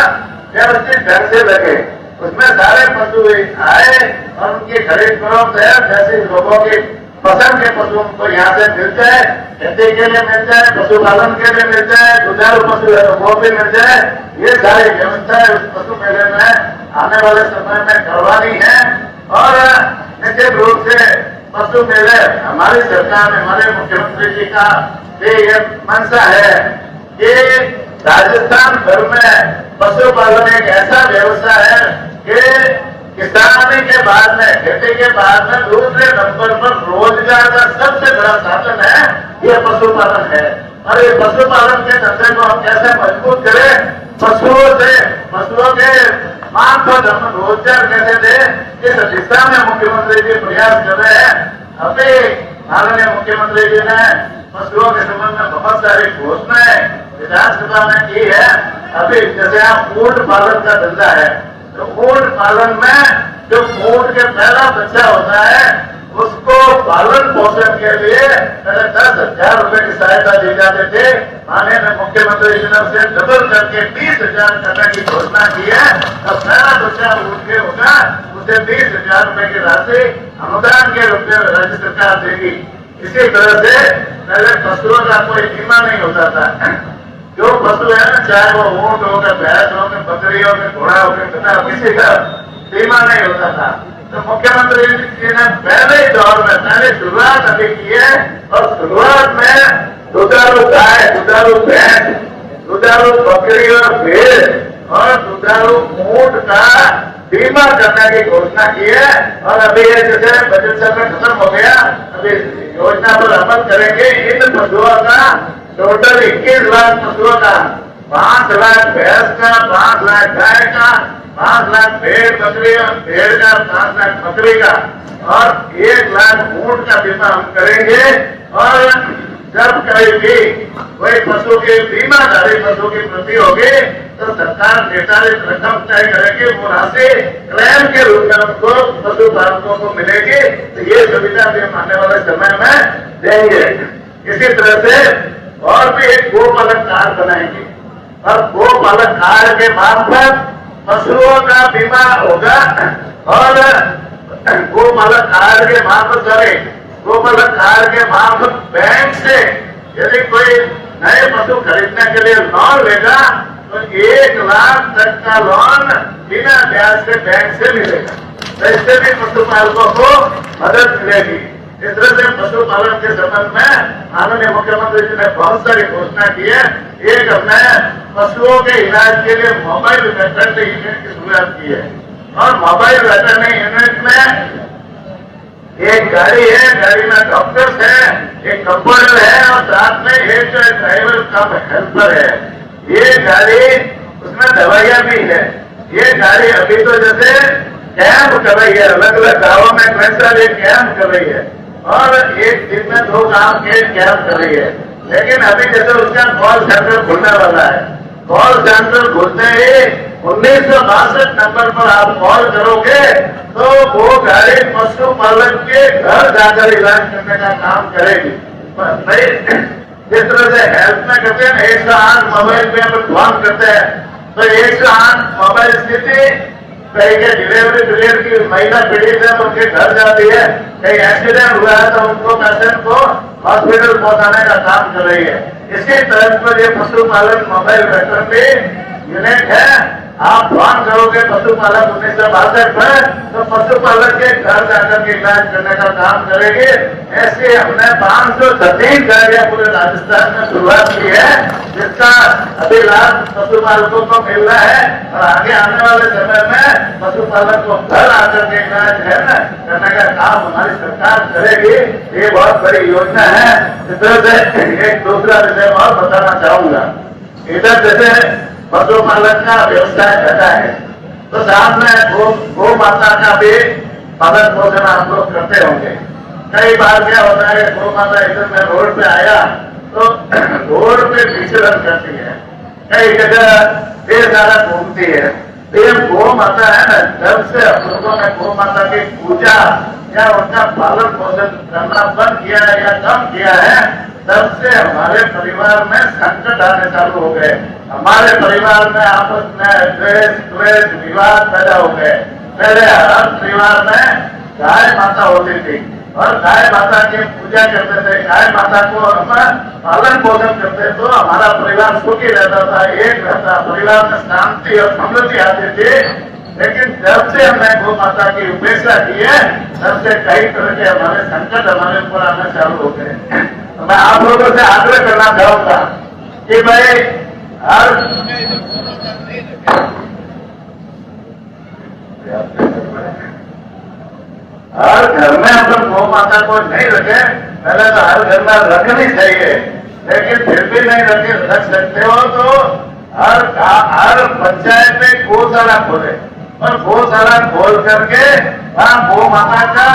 व्यवस्थित ढंग से लगे, उसमें सारे पशु आए और उनकी खरीद फरोख्त है, जैसे लोगों की पसंद के पशु उनको यहाँ से मिल जाए, खेती के लिए मिल जाए, पशुपालन के लिए मिल जाए, दुधारू पशु है तो वो भी मिल जाए। ये सारी व्यवस्था उस पशु मेले में आने वाले समय में करवानी है। और निश्चित रूप से पशु मेले हमारी सरकार, हमारे मुख्यमंत्री जी का ये मंशा है कि राजस्थान भर में पशुपालन एक ऐसा व्यवसाय है कि किसानी के बाद में, खेती के बाद में दूसरे नंबर पर रोजगार का सबसे बड़ा साधन है ये पशुपालन है। और ये पशुपालन के धंधे को हम कैसे मजबूत करें, पशुओं के मांग पर हम रोजगार कैसे दें, इस दिशा में मुख्यमंत्री जी प्रयास कर रहे हैं। अभी माननीय मुख्यमंत्री जी ने पशुओं के संबंध में बहुत सारी घोषणाएं विधानसभा में की है। अभी जैसे आप ऊंट पालन का धंधा है, तो ऊंट पालन में जो ऊंट के पहला बच्चा होता है उसको पालन पोषण के लिए 10,000 रुपए की सहायता दी जाती थी। माननीय मुख्यमंत्री जी ने उसे डबल करके 20,000 करने की घोषणा की है। अब पहला बच्चा ऊंट के होगा उसे 20,000 रुपए की राशि अनुदान के रूप में राज्य सरकार देगी। इसी तरह से पहले पशुओं का कोई बीमा नहीं होता था, जो पशु है ना, चाहे वो ऊंट हो गए, भैंस हो गए, बकरी हो गए, घोड़ा हो गए, तथा किसी का बीमा नहीं होता था। तो मुख्यमंत्री जी ने पहले दौर में पहले शुरुआत अभी की है, और शुरुआत में दुधारू गाय, दुधारू भैंस, दुधारू बकरी और भेड़ और दुधारू ऊंट का बीमा करने की घोषणा की है। और अभी ये जैसे बजट सत्र खत्म हो गया, अभी योजना पर अमल करेंगे। इन पशुओं का टोटल 21 लाख पशुओं का, 5 लाख भैंस का, 5 लाख गाय का, 5 लाख भेड़ बकरी भेड़ का, 5 लाख बकरी का और 1 लाख ऊंट का बीमा हम करेंगे। और जब कभी भी कोई पशु की बीमाधारी पशु की मृत्यु होगी तो सरकार निर्धारित रकम तय करेगी, वो राशि क्लेम के रूप में उनको पशु पालकों को मिलेगी। तो ये सुविधा भी हम आने वाले समय में देंगे। इसी तरह से और भी एक गोपालक कार्ड बनाएंगे, और गोपालक कार्ड के मार्फत पशुओं का बीमा होगा। और गोपालक कार्ड के मार्फत गोपालक कार्ड के मार्फत बैंक से यदि कोई नए पशु खरीदने के लिए लोन लेगा तो 1 लाख तक का लोन बिना ब्याज से बैंक से मिलेगा। तो इससे भी पशुपालकों को मदद मिलेगी। इस तरह से पशुपालन के संबंध में माननीय मुख्यमंत्री जी ने बहुत सारी घोषणा की है। एक हमने पशुओं के इलाज के लिए मोबाइल वेटरनरी यूनिट की शुरुआत की है, और मोबाइल वेटरनरी यूनिट में एक गाड़ी है, गाड़ी में डॉक्टर्स है, एक कंपाउंडर है और साथ में एक ड्राइवर का हेल्पर है। ये गाड़ी उसमें दवाइयां भी है। ये गाड़ी अभी तो जैसे कैंप कर रही है, अलग अलग गाँवों में कैंप कर रही है, और एक दिन में 2 गाँव के कैंप कर रही है। लेकिन अभी जैसे उसका कॉल सेंटर खुलने वाला है, कॉल सेंटर खुलते ही 1962 नंबर पर आप कॉल करोगे तो वो गाड़ी पशुपालक के घर जाकर इलाज करने का काम करेगी। जिस तरह से हेल्थ में करते हैं 108 मोबाइल पे हम फोन करते हैं, तो 108 मोबाइल स्थिति कहीं के डिलीवरी की महिला पीड़ित है तो उनके घर जाती है, कहीं एक्सीडेंट हुआ है तो उनको पेशेंट को हॉस्पिटल पहुंचाने का काम कर रही है। इसी तरह पर ये पशुपालन मोबाइल वेटरनरी यूनिट है। आप फोन करोगे पशुपालक 1962 पर तो पशुपालक के घर जाकर के इलाज करने का काम करेगी। ऐसे हमने 536 गाड़ियां पूरे राजस्थान में शुरुआत की है, जिसका अभी लाभ पशुपालकों को मिल रहा है। और आगे आने वाले समय में पशुपालक को घर आकर के इलाज है ना करने का काम हमारी सरकार करेगी। ये बहुत बड़ी योजना है। इस तरह से एक दूसरा विषय और बताना चाहूंगा। इधर जैसे पशुपालन का व्यवसाय करता है तो साथ में गौ माता का भी पालन पोषण आप लोग करते होंगे। कई बार क्या होता है, गौ माता इधर में रोड पे आया तो रोड पे विचरण करती है, कई जगह ढेर सारा घूमती है। तो ये गौ माता है ना, जब से हम लोगों ने गौ माता की पूजा या उनका पालन पोषण करना बंद किया है या कम किया है, तब से हमारे परिवार में संकट आने चालू हो गए। हमारे परिवार में आपस में द्वेष विवाद पैदा हो गए। पहले हर परिवार में गाय माता होती थी और गाय माता की पूजा करते थे, गाय माता को हम पालन पोषण करते तो हमारा परिवार सुखी रहता था, एक रहता, परिवार में शांति और समृद्धि आती थी। लेकिन जब से हमने गौ माता की उपेक्षा की है, तब से कई तरह के हमारे संकट हमारे ऊपर आना चालू हो गए। तो मैं आप लोगों से आग्रह करना चाहूंगा कि भाई हर घर में अपन गौ माता को नहीं रखे, पहले तो हर घर में रखनी चाहिए, लेकिन फिर भी नहीं रख सकते हो तो हर पंचायत में गौशाला खोले और गौशाला खोल करके वहाँ गौ माता का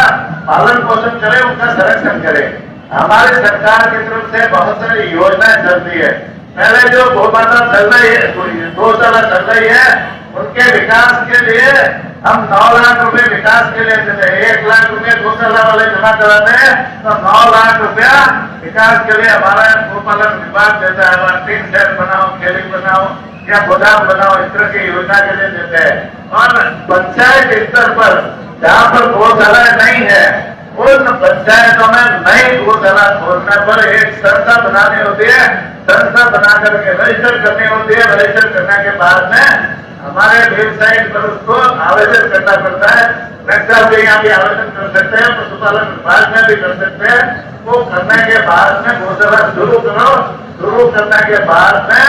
पालन पोषण करे, उनका संरक्षण करे। हमारी सरकार की तरफ से बहुत सारी योजनाएं चलती है। पहले जो गौ माता चल रही है, गौशाला चल रही है, उनके विकास के लिए हम 9 लाख रुपए विकास के लिए देते हैं। 1 लाख रुपए गौशाला वाले जमा कराते हैं तो 9 लाख रुपया विकास के लिए हमारा गोपालन विभाग देता है। वहाँ टीन सेट बनाओ, खेली बनाओ या गोदाम बनाओ, इस तरह की योजना के लिए देते हैं। और पंचायत स्तर पर जहाँ पर गौशाला नहीं है, उन पंचायतों में नई गौशाला खोलने पर एक संस्था बनानी होती है संस्था बना करके रजिस्टर करनी होती है। रजिस्टर करने के बाद में हमारे वेबसाइट पर उसको आवेदन करना पड़ता है। नक्शा भी यहाँ भी आवेदन कर सकते हैं, पशुपालन विभाग में भी कर सकते हैं। वो करने के बाद में गौशाला शुरू करो। शुरू करने के बाद में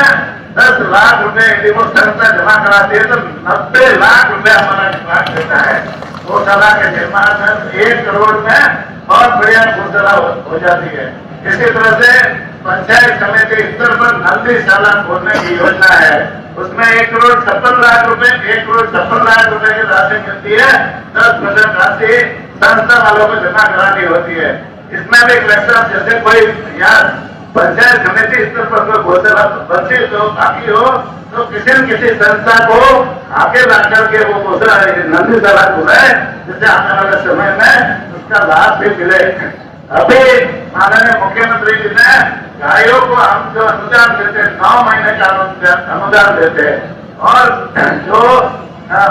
10 लाख रुपए यदि वो संस्था जमा कराती है तो 90 लाख रुपए हमारा विभाग देता है। गौशाला के निर्माण में 1 करोड़ में बहुत बढ़िया गौशाला हो जाती है। इसी तरह से पंचायत समिति स्तर पर नंदीशाला खोलने की योजना है। उसमें 1,56,00,000 रुपए 1,56,00,000 रुपए की राशि मिलती है। 10% राशि संस्था वालों को जमा करानी होती है। इसमें भी कलेक्टर जैसे कोई या पंचायत समिति स्तर पर कोई गौशाला बनती हो बाकी हो तो किसी न किसी संस्था को आगे ला करके वो गौशाला नंदीशाला खुलाए, जिससे आने वाले समय में उसका लाभ भी मिले। अभी माननीय मुख्यमंत्री जी ने गायों को हम जो अनुदान देते हैं 9 महीने का अनुदान देते हैं, और जो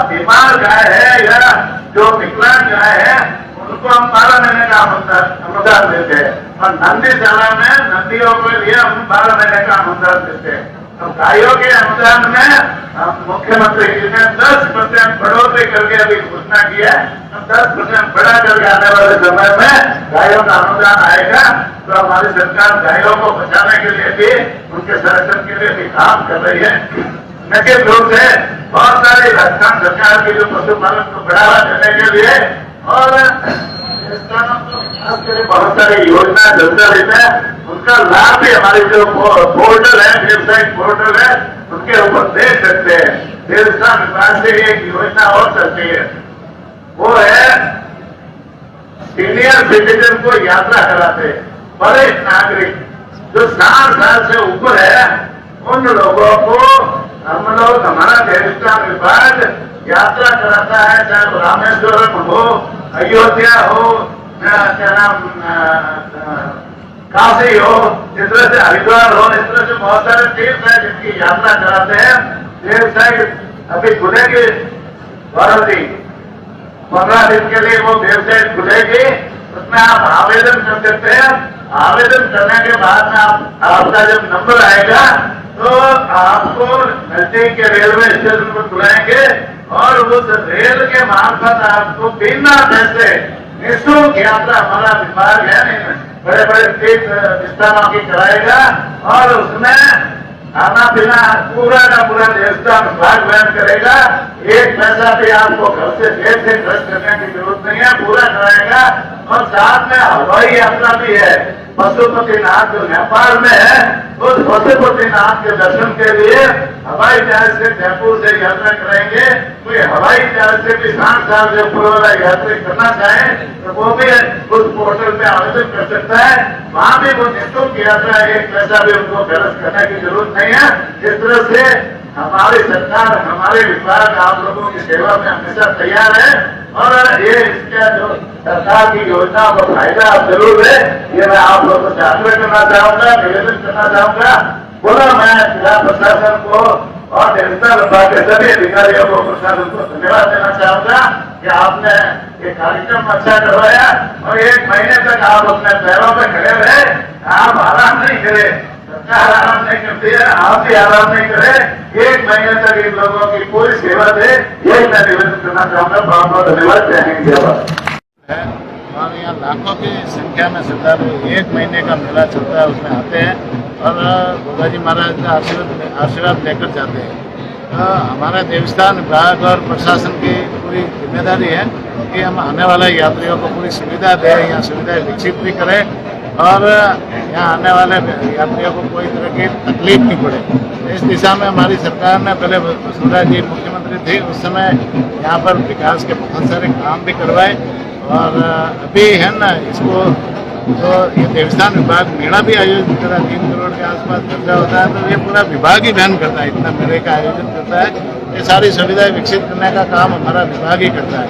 बीमार गाय है या जो विकलांग गाय है उनको हम 12 महीने का अनुदान देते हैं। और नंदीशाला में नंदियों के लिए हम 12 महीने का अनुदान देते हैं। तो गायों के अनुदान में मुख्यमंत्री जी ने 10% बढ़ोतरी करके अभी घोषणा की है। 10% बढ़ा करके आने वाले समय में गायों का अनुदान आएगा। तो हमारी सरकार गायों को बचाने के लिए भी, उनके संरक्षण के लिए भी काम कर रही है। निश्चित रूप से बहुत सारी राजस्थान सरकार की जो पशुपालन को बढ़ावा देने के लिए और बहुत सारी योजना संचालित है, उनका लाभ भी हमारी जो पोर्टल है, वेबसाइट पोर्टल है, उनके ऊपर देख सकते हैं। देवस्थान विभाग से एक योजना और चलती है, वो है सीनियर सिटीजन को यात्रा कराते। वरिष्ठ नागरिक जो 60 साल से ऊपर है उन लोगों को हम लोग, हमारा देवस्थान विभाग यात्रा कराता है, चाहे वो रामेश्वरम हो, अयोध्या हो, क्या नाम काशी हो, इस तरह से हरिद्वार हो, इस तरह से बहुत सारे तीर्थ है जिनकी यात्रा कराते हैं। वेबसाइट अभी खुलेगी गौरव जी, 15 दिन के लिए वो वेबसाइट खुलेगी, उसमें आप आवेदन कर सकते हैं। आवेदन करने के बाद में आपका जब नंबर आएगा तो आपको नजदीक के रेलवे स्टेशन पर बुलाएंगे और उस रेल के मार्फत आपको बिना पैसे निःशुल्क यात्रा हमारा विभाग है बड़े बड़े तीर्थ स्थानों की कराएगा। और उसमें खाना पीना पूरा का पूरा देवस्थान विभाग वहन करेगा। एक पैसा भी आपको घर से जेब से खर्च करने की जरूरत नहीं है, पूरा कराएगा। और साथ में हवाई यात्रा भी है। पशुपतिनाथ जो नेपाल में है, उस पशुपतिनाथ के दर्शन के लिए हवाई जहाज से जयपुर से यात्रा करेंगे। कोई हवाई जहाज से भी 60 साल से ऊपर वाला यात्री करना चाहे तो वो भी उस पोर्टल पे आवेदन कर सकता है। वहां भी वो निःशुल्क यात्रा, एक पैसा भी उनको खर्च करने की जरूरत नहीं है। इस तरह से हमारी सरकार, हमारे विभाग आप लोगों की सेवा में हमेशा तैयार है। और ये इसका जो सरकार की योजना का फायदा आप जरूर है, ये मैं आप लोगों से आग्रह करना चाहूंगा, निवेदन करना चाहूंगा। बोला मैं जिला प्रशासन को और देवस्थान विभाग के सभी अधिकारियों को, प्रशासन को धन्यवाद देना चाहूंगा कि आपने ये कार्यक्रम अच्छा करवाया। और 1 महीने तक आप अपने पैरों पर खड़े रहे, आप आराम नहीं करें, सरकार आराम नहीं करती है, आप भी आराम नहीं करें। 1 महीने तक इन लोगों की पूरी सेवा दे, यही मैं निवेदन करना चाहूंगा। बहुत बहुत धन्यवाद। जय हिंद, जय भारत। हमारे यहाँ लाखों की संख्या में श्रद्धालु 1 महीने का मेला चलता है, उसमें आते हैं और गोगा जी महाराज का आशीर्वाद लेकर जाते हैं। तो हमारा देवस्थान विभाग और प्रशासन की पूरी जिम्मेदारी है कि हम आने वाले यात्रियों को पूरी सुविधा दें, यहाँ सुविधाएं विकसित भी करें और यहाँ आने वाले यात्रियों को कोई तरह की तकलीफ नहीं पड़े। इस दिशा में हमारी सरकार ने, पहले वसुंधरा जी मुख्यमंत्री थी उस समय यहाँ पर विकास के बहुत सारे काम भी करवाए। और अभी है ना, इसको जो ये देवस्थान विभाग मेला भी आयोजित करा, 3 करोड़ के आसपास खर्चा होता है, तो ये पूरा विभाग ही वहन करता है, इतना मेले का आयोजन करता है। ये सारी सुविधाएं विकसित करने का काम हमारा विभाग ही करता है।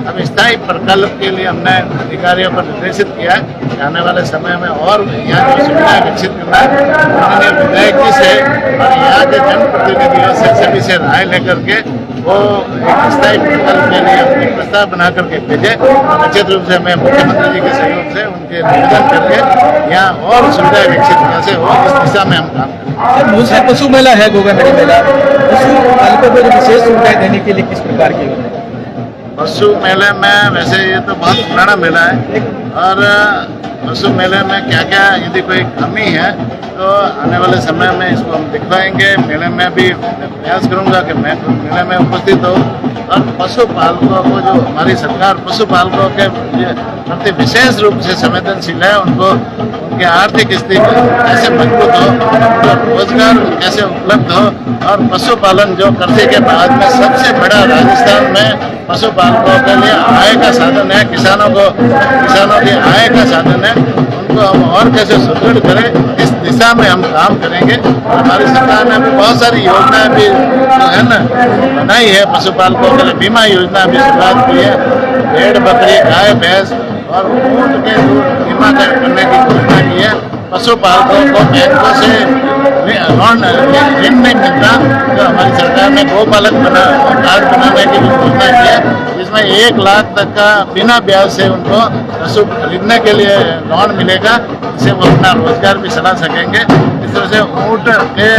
अब स्थायी प्रकल्प के लिए हमने अधिकारियों को निर्देशित किया है कि आने वाले समय में और यहाँ की सुविधाएं विकसित करना है। उन्होंने विधायक जी से और यहाँ के जनप्रतिनिधियों से सभी से राय लेकर के वो एक स्थायी प्रकल्प के लिए अपने प्रस्ताव बना करके भेजे। निश्चित रूप से मैं मुख्यमंत्री जी के सहयोग से उनके निवेदन करके यहाँ और सुविधाएं विकसित कैसे हो इस दिशा में हम काम करेंगे। दूसरा पशु मेला है, गोगामेड़ी मेला, पशु पालकों को जो विशेष सुविधाएं देने के लिए किस प्रकार की योजना है? पशु मेले में वैसे ये तो बहुत पुराना मेला है और पशु मेले में क्या क्या यदि कोई कमी है तो आने वाले समय में इसको हम दिखवाएंगे। मेले में भी प्रयास करूंगा कि मैं मेले में उपस्थित हूँ और पशुपालकों को जो हमारी सरकार पशुपालकों के प्रति विशेष रूप से संवेदनशील है, उनको उनकी आर्थिक स्थिति कैसे मजबूत हो, उनको रोजगार कैसे उपलब्ध हो और पशुपालन जो कृषि के बाद में सबसे बड़ा राजस्थान में पशुपालकों के लिए आय का साधन है, किसानों की आय का साधन है, उनको हम और कैसे सुदृढ़ करें इस दिशा में हम काम करेंगे। और हमारी सरकार ने भी बहुत सारी योजनाएं भी जो है ना बनाई है पशुपालकों के लिए। बीमा योजना भी शुरुआत की है, भेड़ बकरी गाय भैंस और ऊँट के दूध बीमा करने की घोषणा की है। पशुपालकों को बैंकों से ऋण नहीं मिलता, तो हमारी सरकार ने गोपालक कार्ड बनाने की भी घोषणा की है, जिसमें 1 लाख तक का बिना ब्याज से उनको पशु खरीदने के लिए लोन मिलेगा, जिससे वो अपना रोजगार भी चला सकेंगे। इस तरह से ऊँट के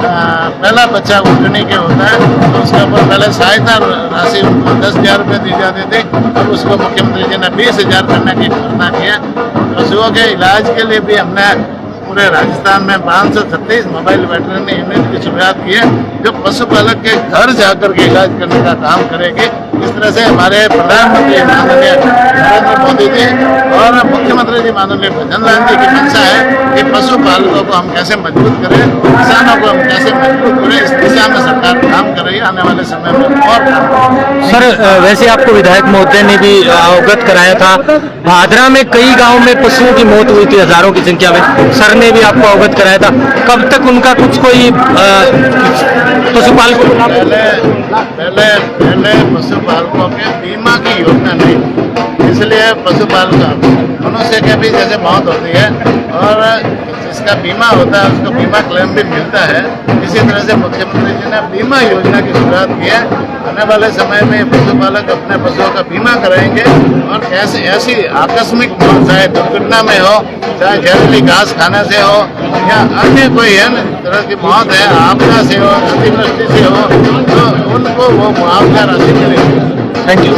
पहला बच्चा ऊँटनी के होता है तो उसके ऊपर पहले सहायता राशि उनको 10,000 रुपये दी जाती थी, अब उसको मुख्यमंत्री जी ने 20,000 करने की घोषणा की है। पशुओं के इलाज के लिए भी हमने पूरे राजस्थान में 536 मोबाइल वेटरनरी यूनिट की शुरुआत की है, जो पशुपालक के घर जाकर के इलाज करने का काम करेगी। इस तरह से हमारे प्रधानमंत्री माननीय नरेंद्र मोदी जी और मुख्यमंत्री जी माननीय भजन लाल जी की मंशा है कि पशुपालकों को हम कैसे मजबूत करें, किसानों को हम कैसे मजबूत करें, इस दिशा में सरकार काम कर रही है। आने वाले समय में और काम। सर, वैसे आपको विधायक महोदय ने भी अवगत कराया था, भादरा में कई गाँव में पशुओं की मौत हुई थी, हजारों की संख्या में। सर ने भी आपको अवगत कराया था, कब तक उनका कुछ कोई पशुपालकों पहले पशुपालकों के बीमा की योजना नहीं, इसलिए पशुपालक मनुष्य के भी जैसे मौत होती है और जिसका बीमा होता है उसको बीमा क्लेम भी मिलता है। इसी तरह से मुख्यमंत्री जी ने बीमा योजना की शुरुआत की है। आने वाले समय में पशुपालक अपने पशुओं का बीमा कराएंगे और ऐसी आकस्मिक मौत, चाहे दुर्घटना में हो, चाहे जहरीली घास खाने से हो या अन्य कोई है न तरह की मौत है, आपदा से हो, अतिवृष्टि से हो, तो उनको वो मुआवजा राशि मिलेगी। Thank you.